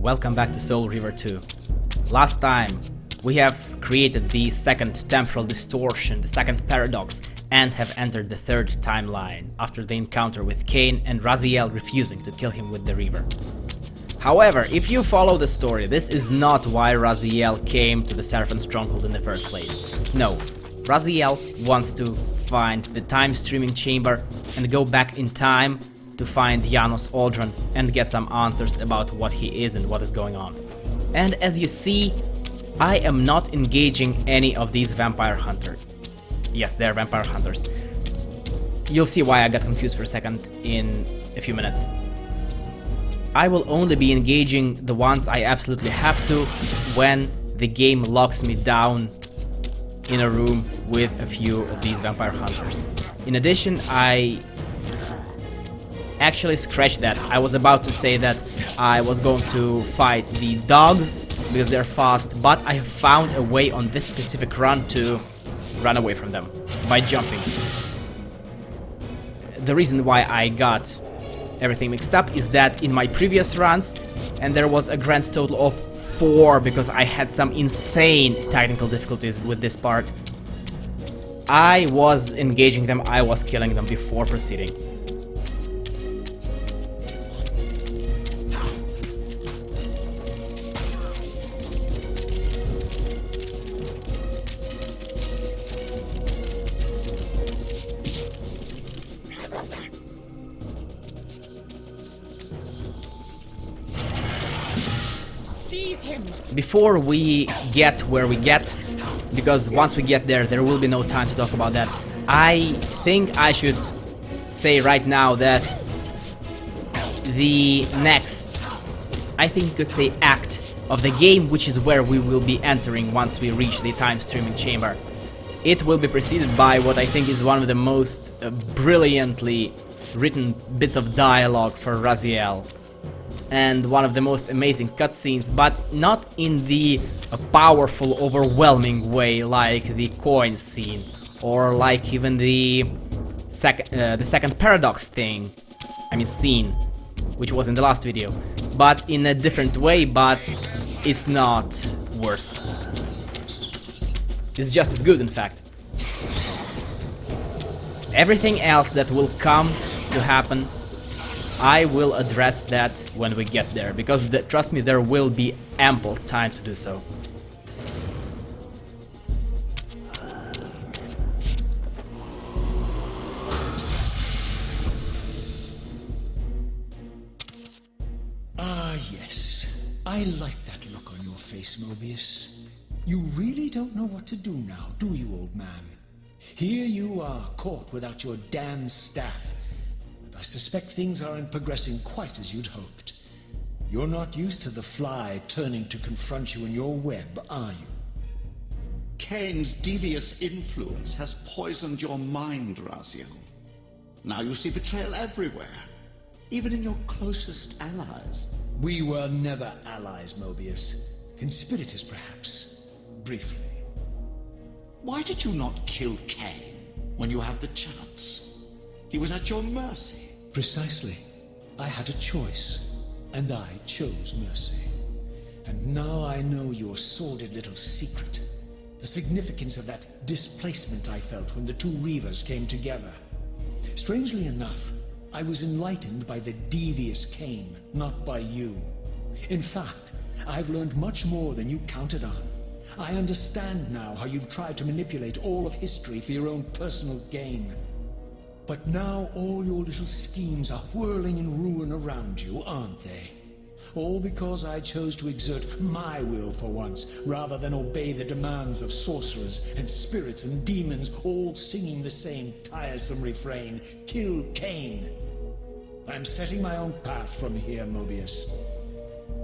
welcome back to Soul Reaver 2. Last time we have created the second temporal distortion, the second paradox, and have entered the third timeline after the encounter with Kain and Raziel refusing to kill him with the Reaver. However, if you follow the story, this is not why Raziel came to the Seraphim stronghold in the first place. No, Raziel wants to find the time streaming chamber and go back in time to find Janos Aldron and get some answers about what he is and what is going on. And as you see, I am not engaging any of these vampire hunters. Yes, they're vampire hunters. You'll see why I got confused for a second in a few minutes. I will only be engaging the ones I absolutely have to when the game locks me down in a room with a few of these vampire hunters. In addition, I actually scratched that. I was about to say that I was going to fight the dogs because they're fast, but I have found a way on this specific run to run away from them by jumping. The reason why I got everything mixed up is that in my previous runs, and there was a grand total of 4 because I had some insane technical difficulties with this part, I was engaging them, I was killing them before proceeding. Before we get where we get, because once we get there, there will be no time to talk about that, I think I should say right now that the next, I think you could say, act of the game, which is where we will be entering once we reach the time streaming chamber, it will be preceded by what I think is one of the most brilliantly written bits of dialogue for Raziel. And one of the most amazing cutscenes, but not in the powerful, overwhelming way like the coin scene, or like even the second paradox thing, scene, which was in the last video, but in a different way, but it's not worse. It's just as good, in fact. Everything else that will come to happen, I will address that when we get there, because trust me, there will be ample time to do so. Ah, yes. I like that look on your face, Mobius. You really don't know what to do now, do you, old man? Here you are, caught without your damn staff. I suspect things aren't progressing quite as you'd hoped. You're not used to the fly turning to confront you in your web, are you? Kain's devious influence has poisoned your mind, Raziel. Now you see betrayal everywhere, even in your closest allies. We were never allies, Mobius. Conspirators, perhaps. Briefly. Why did you not kill Kain when you had the chance? He was at your mercy. Precisely. I had a choice, and I chose mercy. And now I know your sordid little secret. The significance of that displacement I felt when the two Reavers came together. Strangely enough, I was enlightened by the devious Kain, not by you. In fact, I've learned much more than you counted on. I understand now how you've tried to manipulate all of history for your own personal gain. But now all your little schemes are whirling in ruin around you, aren't they? All because I chose to exert my will for once, rather than obey the demands of sorcerers and spirits and demons, all singing the same tiresome refrain, "Kill Kain." I'm setting my own path from here, Mobius.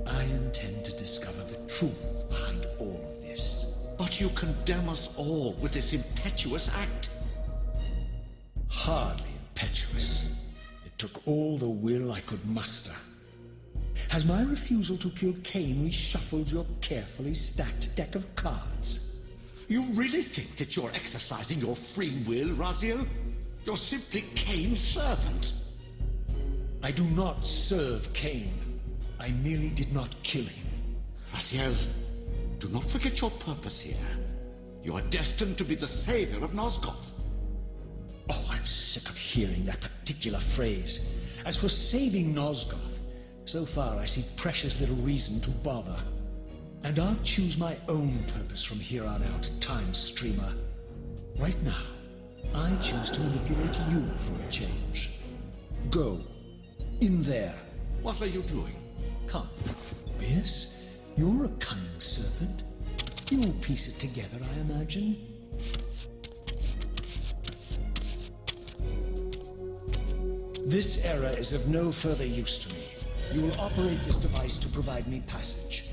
I intend to discover the truth behind all of this. But you condemn us all with this impetuous act. Hardly impetuous. It took all the will I could muster. Has my refusal to kill Kain reshuffled your carefully stacked deck of cards? You really think that you're exercising your free will, Raziel? You're simply Kain's servant. I do not serve Kain. I merely did not kill him. Raziel, do not forget your purpose here. You are destined to be the savior of Nosgoth. Oh, I'm sick of hearing that particular phrase. As for saving Nosgoth, so far I see precious little reason to bother. And I'll choose my own purpose from here on out, Time Streamer. Right now, I choose to manipulate you for a change. Go. In there. What are you doing? Come, Mobius. You're a cunning serpent. You'll piece it together, I imagine. This era is of no further use to me. You will operate this device to provide me passage.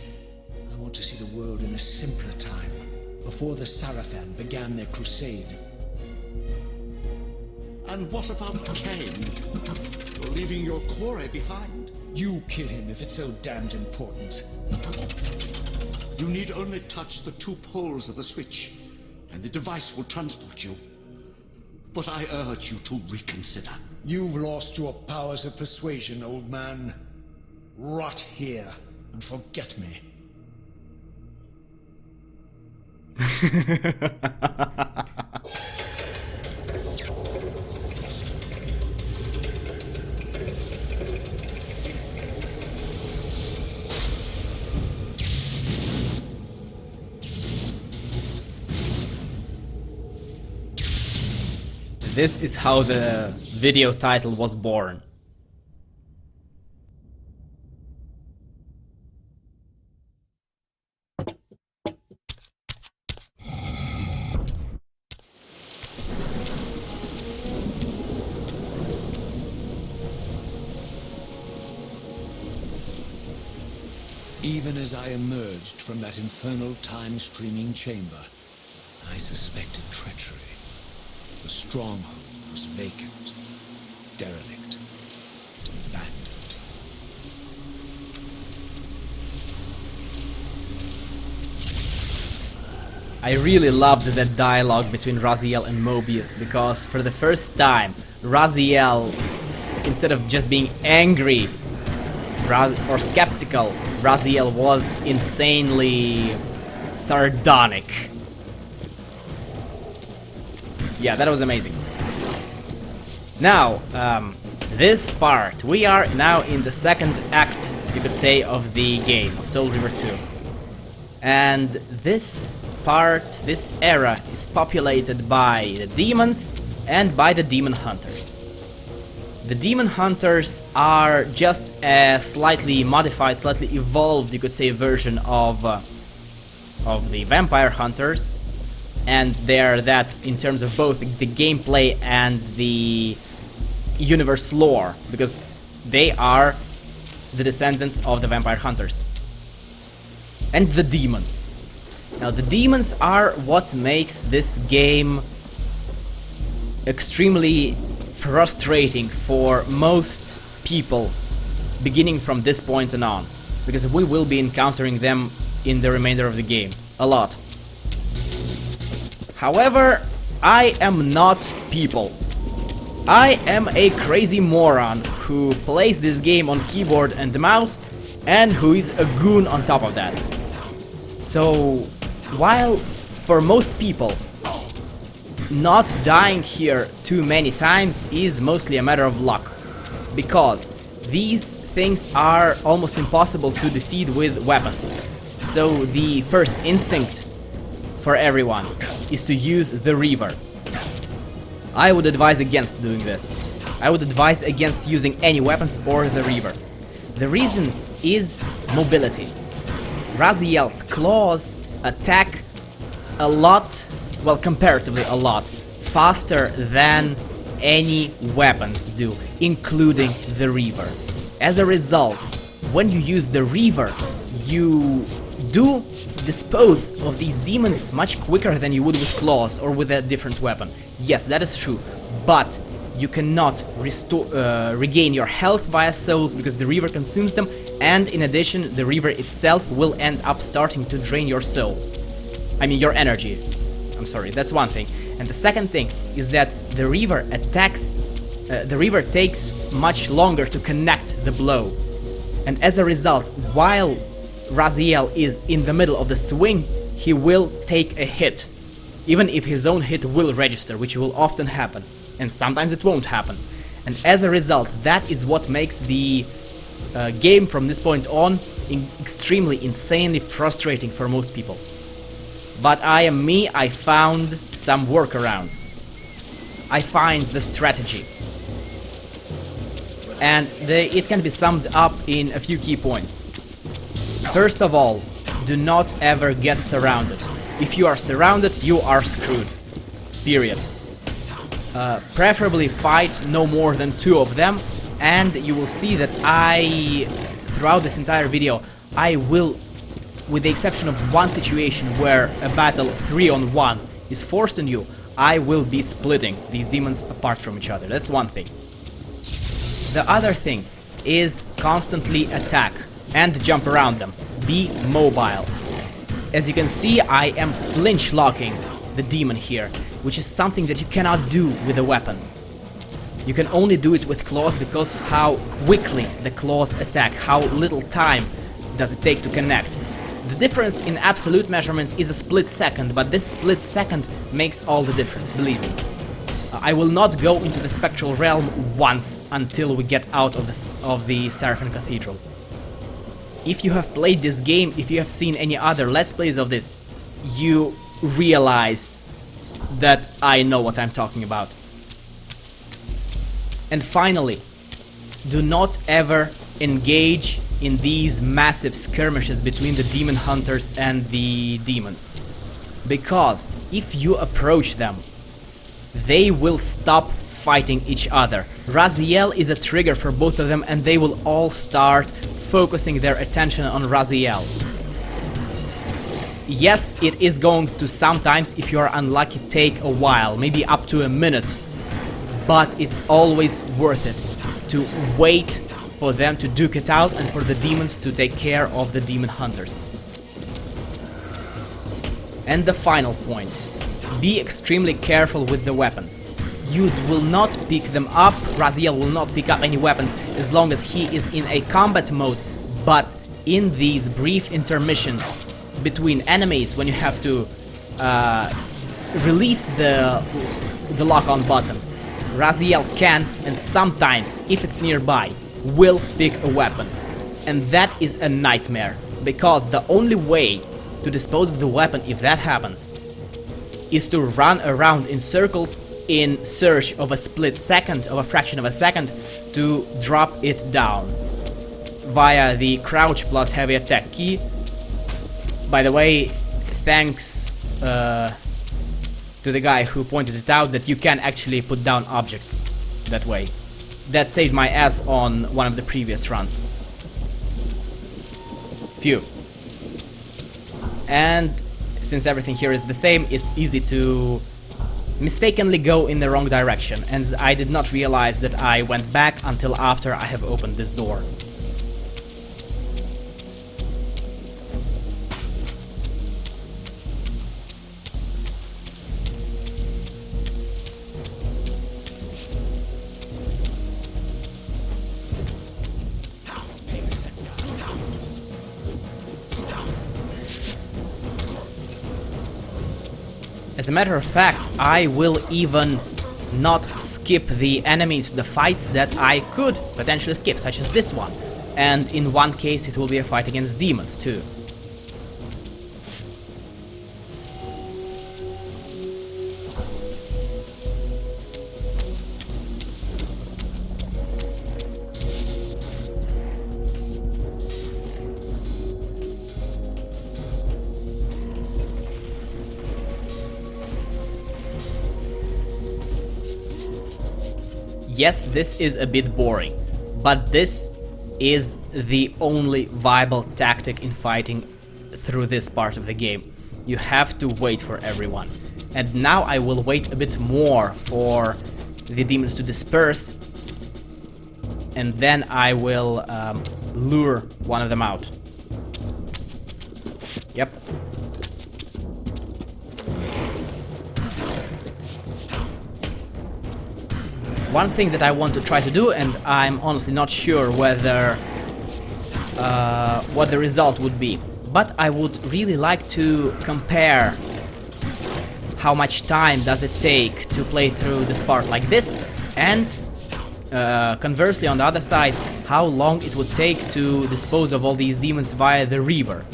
I want to see the world in a simpler time, before the Sarafan began their crusade. And what about Kain? You're leaving your core behind. You kill him if it's so damned important. You need only touch the 2 poles of the switch, and the device will transport you. But I urge you to reconsider. You've lost your powers of persuasion, old man. Rot here and forget me. This is how the video title was born. Even as I emerged from that infernal time-streaming chamber, I suspected treachery. The stronghold was vacant, derelict, abandoned. I really loved that dialogue between Raziel and Mobius, because for the first time, Raziel, instead of just being angry or skeptical, Raziel was insanely sardonic. Yeah, that was amazing. Now, this part, we are now in the second act, you could say, of the game, of Soul Reaver 2. And this part, this era, is populated by the demons and by the demon hunters. The demon hunters are just a slightly modified, slightly evolved, you could say, version of the vampire hunters. And they're that in terms of both the gameplay and the universe lore, because they are the descendants of the vampire hunters. And the demons. Now, the demons are what makes this game extremely frustrating for most people beginning from this point on, because we will be encountering them in the remainder of the game a lot. However, I am not people. I am a crazy moron who plays this game on keyboard and mouse and who is a goon on top of that. So, while for most people not dying here too many times is mostly a matter of luck, because these things are almost impossible to defeat with weapons. So the first instinct for everyone is to use the Reaver. I would advise against doing this. I would advise against using any weapons or the Reaver. The reason is mobility. Raziel's claws attack a lot, well, comparatively a lot, faster than any weapons do, including the Reaver. As a result, when you use the Reaver, you do dispose of these demons much quicker than you would with claws or with a different weapon. Yes, that is true, but you cannot regain your health via souls because the Reaver consumes them, and in addition, the Reaver itself will end up starting to drain your souls. I mean, your energy. I'm sorry, that's one thing. And the second thing is that the Reaver attacks... the Reaver takes much longer to connect the blow. And as a result, while Raziel is in the middle of the swing, he will take a hit. Even if his own hit will register, which will often happen. And sometimes it won't happen. And as a result, that is what makes the game from this point on extremely, insanely frustrating for most people. But I am me, I found some workarounds. I find the strategy. And it can be summed up in a few key points. First of all, do not ever get surrounded. If you are surrounded, you are screwed. Period. Preferably fight no more than 2 of them, and you will see that throughout this entire video, I will, with the exception of one situation where a battle 3-on-1 is forced on you, I will be splitting these demons apart from each other. That's one thing. The other thing is constantly attack and jump around them. Be mobile. As you can see, I am flinch locking the demon here, which is something that you cannot do with a weapon. You can only do it with claws because how quickly the claws attack, how little time does it take to connect. The difference in absolute measurements is a split second, but this split second makes all the difference, believe me. I will not go into the spectral realm once until we get out of the Seraphim Cathedral. If you have played this game, if you have seen any other Let's Plays of this, you realize that I know what I'm talking about. And finally, do not ever engage in these massive skirmishes between the demon hunters and the demons. Because if you approach them, they will stop fighting each other. Raziel is a trigger for both of them, and they will all start focusing their attention on Raziel. Yes, it is going to sometimes, if you are unlucky, take a while, maybe up to a minute, but it's always worth it to wait for them to duke it out and for the demons to take care of the demon hunters. And the final point, be extremely careful with the weapons. You will not pick them up, Raziel will not pick up any weapons as long as he is in a combat mode, but in these brief intermissions between enemies, when you have to release the lock-on button, Raziel can, and sometimes, if it's nearby, will pick a weapon. And that is a nightmare, because the only way to dispose of the weapon, if that happens, is to run around in circles in search of a split second, of a fraction of a second, to drop it down via the crouch plus heavy attack key. By the way, thanks to the guy who pointed it out that you can actually put down objects that way. That saved my ass on one of the previous runs. Phew. And since everything here is the same, it's easy to mistakenly go in the wrong direction, and I did not realize that I went back until after I have opened this door. As a matter of fact, I will even not skip the enemies, the fights that I could potentially skip, such as this one. And in one case it will be a fight against demons too. Yes, this is a bit boring, but this is the only viable tactic in fighting through this part of the game. You have to wait for everyone. And now I will wait a bit more for the demons to disperse, and then I will lure one of them out. Yep. One thing that I want to try to do, and I'm honestly not sure whether what the result would be. But I would really like to compare how much time does it take to play through this part like this, and conversely on the other side, how long it would take to dispose of all these demons via the Reaver.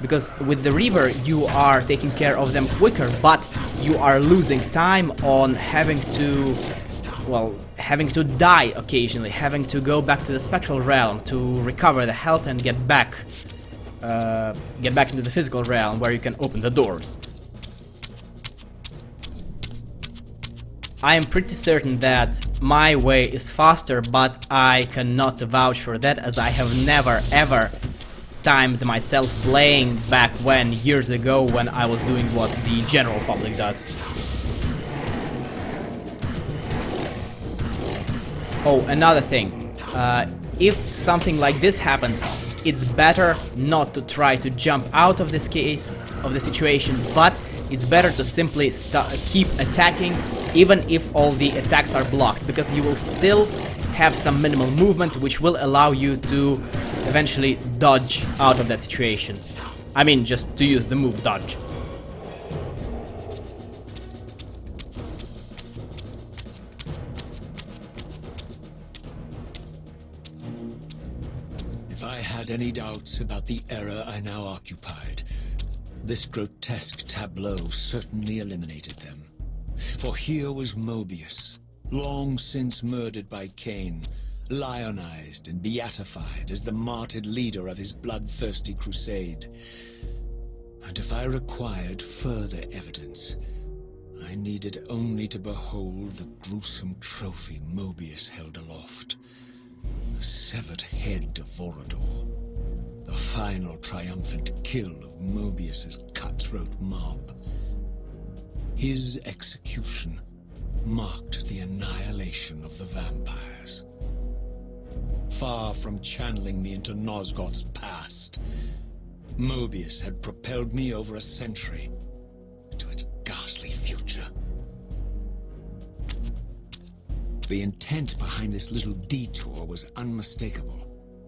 Because with the Reaver you are taking care of them quicker, but you are losing time on having to, well, having to die occasionally, having to go back to the spectral realm to recover the health and get back into the physical realm where you can open the doors. I am pretty certain that my way is faster, but I cannot vouch for that, as I have never ever timed myself playing back when, years ago, when I was doing what the general public does. Oh, another thing. If something like this happens, it's better not to try to jump out of this case, of the situation, but it's better to simply keep attacking, even if all the attacks are blocked, because you will still have some minimal movement, which will allow you to eventually dodge out of that situation. I mean, just to use the move dodge. If I had any doubts about the era I now occupied, this grotesque tableau certainly eliminated them. For here was Mobius, long since murdered by Kain, lionized and beatified as the martyred leader of his bloodthirsty crusade. And if I required further evidence, I needed only to behold the gruesome trophy Mobius held aloft. The severed head of Vorador. The final triumphant kill of Mobius's cutthroat mob. His execution marked the annihilation of the vampires. Far from channeling me into Nosgoth's past, Mobius had propelled me over a century to its ghastly future. The intent behind this little detour was unmistakable.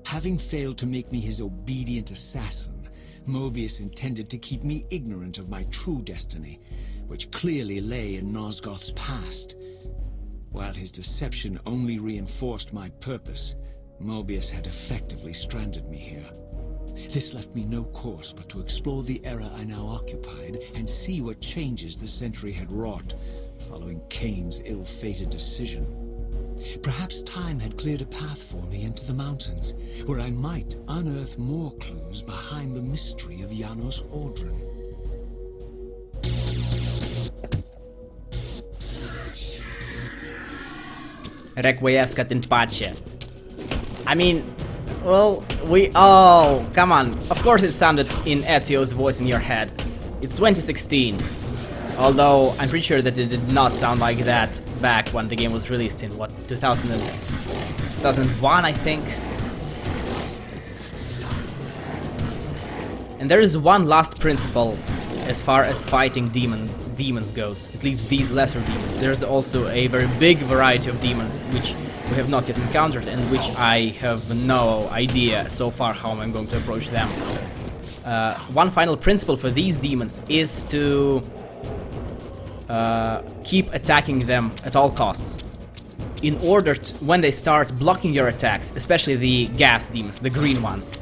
Having failed to make me his obedient assassin, Mobius intended to keep me ignorant of my true destiny, which clearly lay in Nosgoth's past. While his deception only reinforced my purpose, Mobius had effectively stranded me here. This left me no course but to explore the era I now occupied and see what changes the century had wrought, following Kain's ill-fated decision. Perhaps time had cleared a path for me into the mountains, where I might unearth more clues behind the mystery of Janos Audron. Requiescat in pace. I mean, well, come on. Of course it sounded in Ezio's voice in your head. It's 2016. Although, I'm pretty sure that it did not sound like that back when the game was released in, what, 2001, I think? And there is one last principle as far as fighting demons goes, at least these lesser demons. There's also a very big variety of demons which we have not yet encountered and which I have no idea so far how I'm going to approach them. One final principle for these demons is to keep attacking them at all costs. In order to, when they start blocking your attacks, especially the gas demons, the green ones,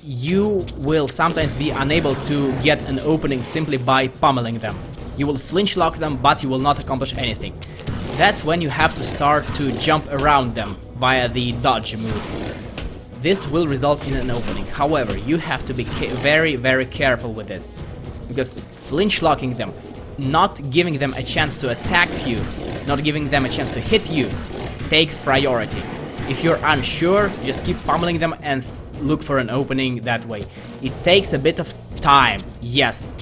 you will sometimes be unable to get an opening simply by pummeling them. You will flinch lock them, but you will not accomplish anything. That's when you have to start to jump around them via the dodge move. This will result in an opening. However, you have to be very, very careful with this, because flinch locking them, not giving them a chance to attack you, not giving them a chance to hit you, takes priority. If you're unsure, just keep pummeling them and look for an opening that way. It takes a bit of time, yes,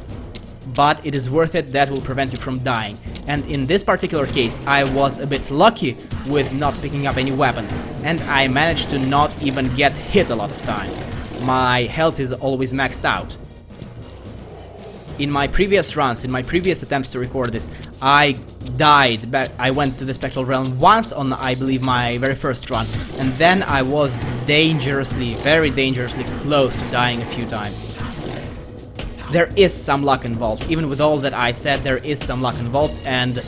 but it is worth it. That will prevent you from dying. And in this particular case, I was a bit lucky with not picking up any weapons, and I managed to not even get hit a lot of times. My health is always maxed out. in my previous runs, in my previous attempts to record this, I died back. I went to the Spectral Realm once on, I believe, my very first run, and then I was dangerously, very dangerously close to dying a few times. There is some luck involved. Even with all that I said, there is some luck involved, and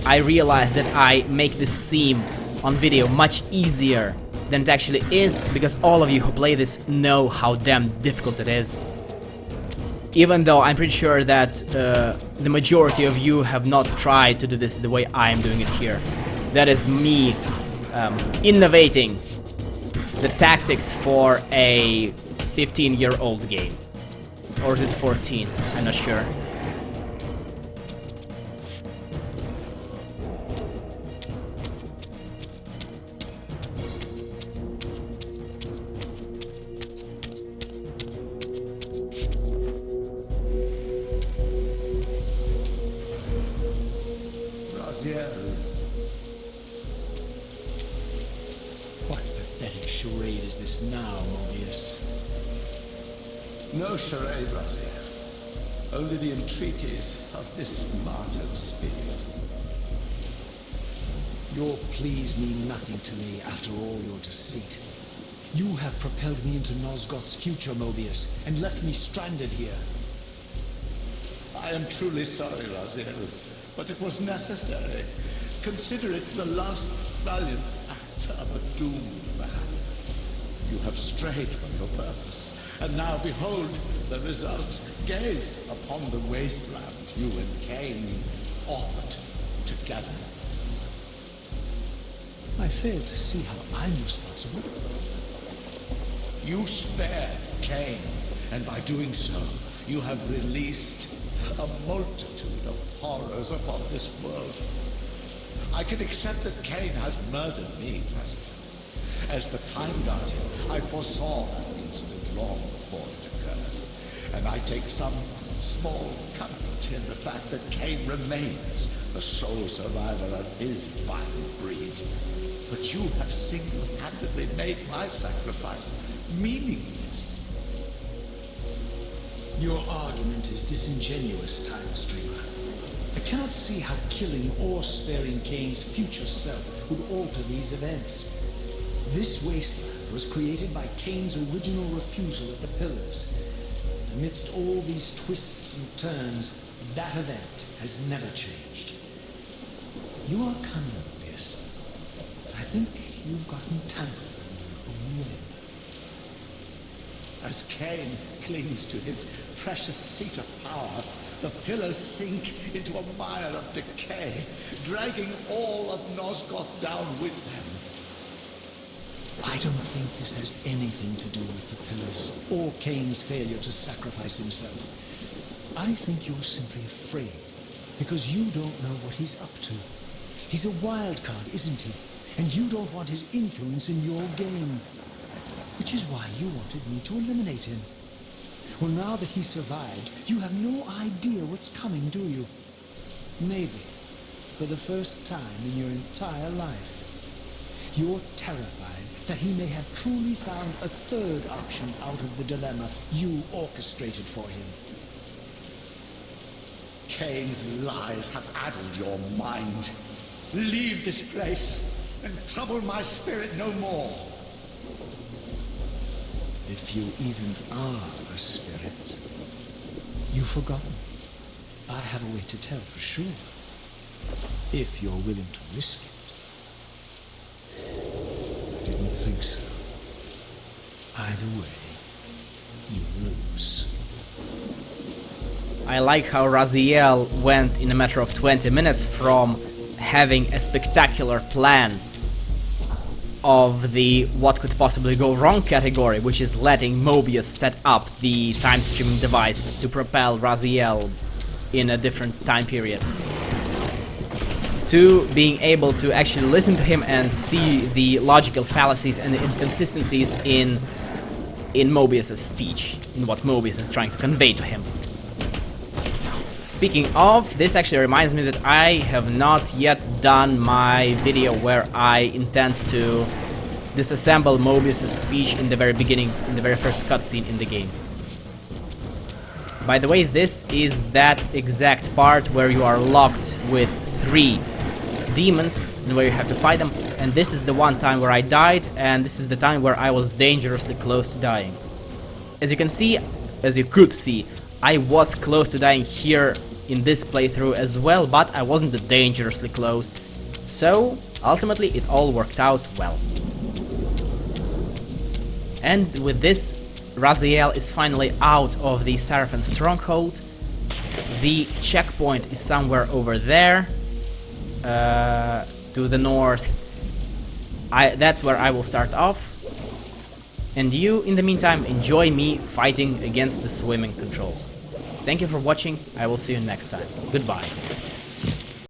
I realized that I make this seem on video much easier than it actually is, because all of you who play this know how damn difficult it is. Even though I'm pretty sure that the majority of you have not tried to do this the way I am doing it here. That is me innovating the tactics for a 15-year-old game. Or is it 14? I'm not sure. What pathetic charade is this now, Mobius? No charade, Raziel. Only the entreaties of this martyred spirit. Your pleas mean nothing to me after all your deceit. You have propelled me into Nosgoth's future, Mobius, and left me stranded here. I am truly sorry, Raziel, but it was necessary. Consider it the last valiant act of a doomed man. You have strayed from your purpose, and now behold the result. Gaze upon the wasteland you and Kain authored together. I fail to see how I'm responsible. You spared Kain, and by doing so, you have released a multitude of horrors upon this world. I can accept that Kain has murdered me, President. As the Time Guardian, I foresaw that incident long before it occurred, and I take some small comfort in the fact that Kain remains the sole survivor of his vile breed. But you have single-handedly made my sacrifice meaningless. Your argument is disingenuous, Time Streamer. I cannot see how killing or sparing Kain's future self would alter these events. This wasteland was created by Kain's original refusal at the Pillars. Amidst all these twists and turns, that event has never changed. You are cunning, Mobius. I think you've gotten tangled in your own way. As Kain clings to his precious seat of power, the pillars sink into a mire of decay, dragging all of Nosgoth down with them. I don't think this has anything to do with the Pillars, or Kain's failure to sacrifice himself. I think you're simply afraid, because you don't know what he's up to. He's a wild card, isn't he? And you don't want his influence in your game. Which is why you wanted me to eliminate him. Well, now that he survived, you have no idea what's coming, do you? Maybe, for the first time in your entire life, you're terrified that he may have truly found a third option out of the dilemma you orchestrated for him. Kain's lies have addled your mind. Leave this place and trouble my spirit no more. If you even are a spirit. You've forgotten. I have a way to tell for sure. If you're willing to risk it. I didn't think so. Either way, you lose. I like how Raziel went in a matter of 20 minutes from having a spectacular plan of the what could possibly go wrong category, which is letting Mobius set up the time streaming device to propel Raziel in a different time period, to being able to actually listen to him and see the logical fallacies and the inconsistencies in Mobius's speech, in what Mobius is trying to convey to him. Speaking of, this actually reminds me that I have not yet done my video where I intend to disassemble Mobius's speech in the very beginning, in the very first cutscene in the game. By the way, this is that exact part where you are locked with 3 demons and where you have to fight them, and this is the one time where I died, and this is the time where I was dangerously close to dying. As you could see, I was close to dying here in this playthrough as well, but I wasn't dangerously close, so ultimately it all worked out well. And with this, Raziel is finally out of the Sarafan stronghold. The checkpoint is somewhere over there, to the north. That's where I will start off. And you, in the meantime, enjoy me fighting against the swimming controls. Thank you for watching. I will see you next time. Goodbye.